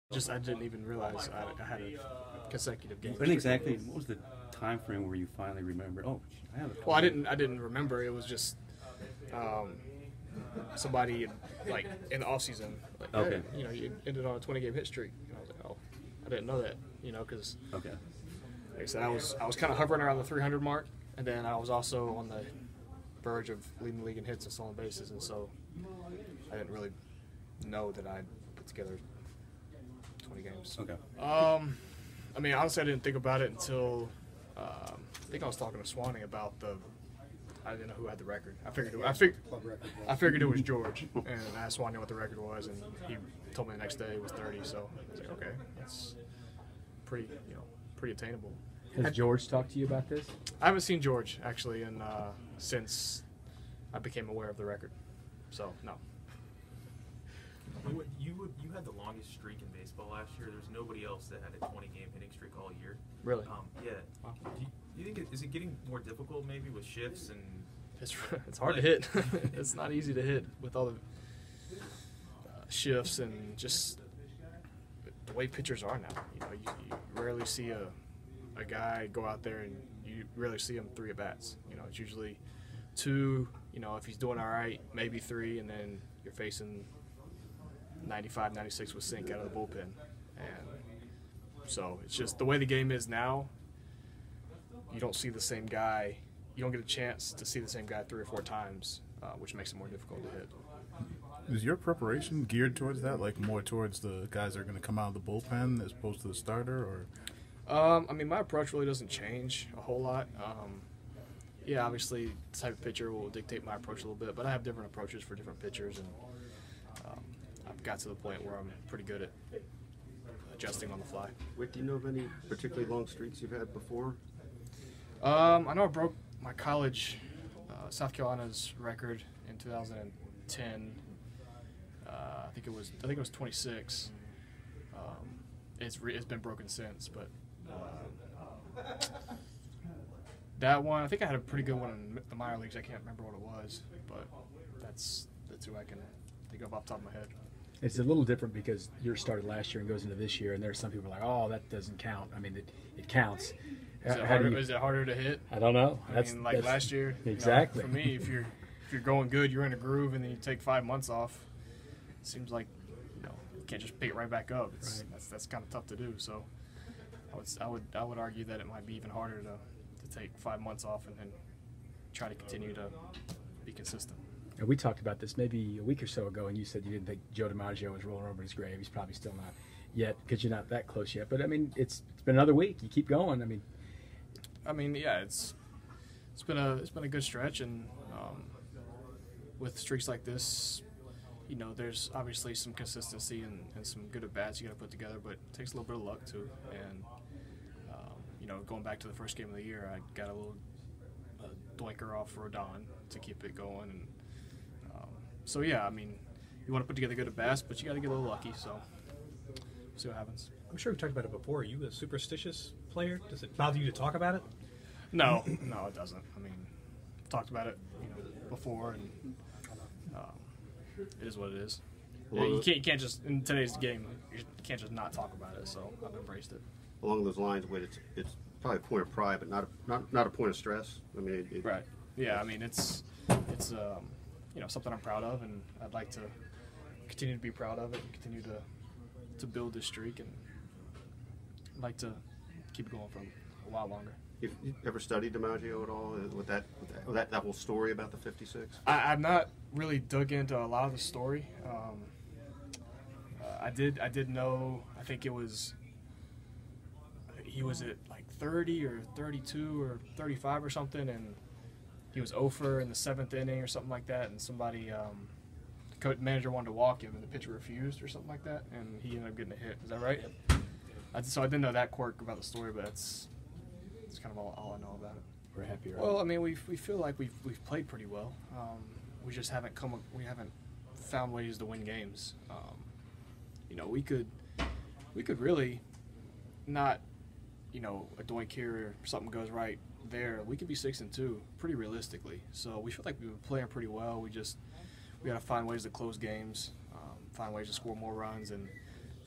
I didn't even realize I had a consecutive game. When exactly? What was the time frame where you finally remembered? Oh, I have a. Well, I didn't remember. It was just somebody like in the off season. Like, Okay. Hey, you ended on a 20-game hit streak. And I was like, oh, I didn't know that. Because Okay. like I said, I was kind of hovering around the 300 mark, and then I was also on the verge of leading the league in hits and stolen bases, and so I didn't really know that I'd put together 20 games. Okay. I mean, honestly, I didn't think about it until I think I was talking to Swanee about I didn't know who had the record. I figured it was George, and I asked Swanee what the record was, and he told me the next day it was 30. So I was like, okay, that's pretty attainable. Has George talked to you about this? I haven't seen George actually, since I became aware of the record. So no. You had the longest streak in baseball last year. There's nobody else that had a 20-game hitting streak all year. Really? Yeah. Wow. Do you think is it getting more difficult maybe with shifts and? It's hard to hit. It's not easy to hit with all the shifts and just the way pitchers are now. You rarely see a guy go out there and you rarely see him 3 at-bats. It's usually 2, if he's doing all right, maybe 3, and then you're facing 95, 96 with sink out of the bullpen. And so it's just the way the game is now, you don't see the same guy. You don't get a chance to see the same guy 3 or 4 times, which makes it more difficult to hit. Is your preparation geared towards that, like more towards the guys that are going to come out of the bullpen as opposed to the starter, or? I mean, my approach really doesn't change a whole lot. Yeah, obviously, the type of pitcher will dictate my approach a little bit, but I have different approaches for different pitchers, and I've got to the point where I'm pretty good at adjusting on the fly. Whit, do you know of any particularly long streaks you've had before? I know I broke my college, South Carolina's record in 2010. I think it was 26. It's been broken since, but that one, I think I had a pretty good one in the minor leagues. I can't remember what it was, but that's who I can think of off the top of my head. It's a little different because yours started last year and goes into this year, and there's some people like, oh, that doesn't count. I mean, it counts. Is it harder to hit? I don't know. That's last year. Exactly. For me, if you're going good, you're in a groove, and then you take 5 months off. It seems like you can't just pick it right back up. That's kind of tough to do. So I would argue that it might be even harder to take 5 months off and then try to continue to be consistent. And we talked about this maybe a week or so ago, and you said you didn't think Joe DiMaggio was rolling over his grave. He's probably still not yet because you're not that close yet. But I mean, it's been another week. You keep going. I mean, yeah, it's been a good stretch, and with streaks like this, there's obviously some consistency and some good at bats you got to put together, but it takes a little bit of luck too. And going back to the first game of the year, I got a little doinker off Rodon to keep it going, and so yeah, I mean, you want to put together good at bats, but you got to get a little lucky. So we'll see what happens. I'm sure we talked about it before. Are you a superstitious player? Does it bother you to talk about it? No, it doesn't. I mean, talked about it before, and it is what it is. Well, you can't just in today's game. You can't just not talk about it. So I've embraced it. Along those lines, Whit, it's probably a point of pride, but not a point of stress. I mean, right? Yeah, I mean it's something I'm proud of, and I'd like to continue to be proud of it and continue to build this streak, and I'd like to keep it going for a while longer. Have you ever studied DiMaggio at all with that whole story about the 56? I've not really dug into a lot of the story. I did know. I think he was at like 30 or 32 or 35 or something, and he was 0 for in the 7th inning or something like that, and somebody, the manager wanted to walk him, and the pitcher refused or something like that, and he ended up getting a hit. Is that right? So I didn't know that quirk about the story, but that's kind of all I know about it. We're happy, right? Well, I mean, we feel like we've played pretty well. We just haven't found ways to win games. We could really not, a doink here or something goes right there. We could be 6-2 pretty realistically. So we feel like we've been playing pretty well. We got to find ways to close games, find ways to score more runs, and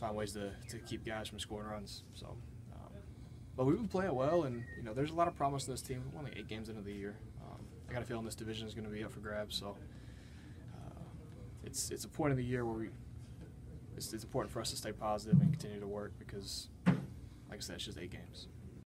find ways to keep guys from scoring runs. So, but we've been playing well, and there's a lot of promise in this team. We're only 8 games into the year. I got a feeling this division is going to be up for grabs. So, it's a point of the year where it's important for us to stay positive and continue to work because, like I said, it's just 8 games.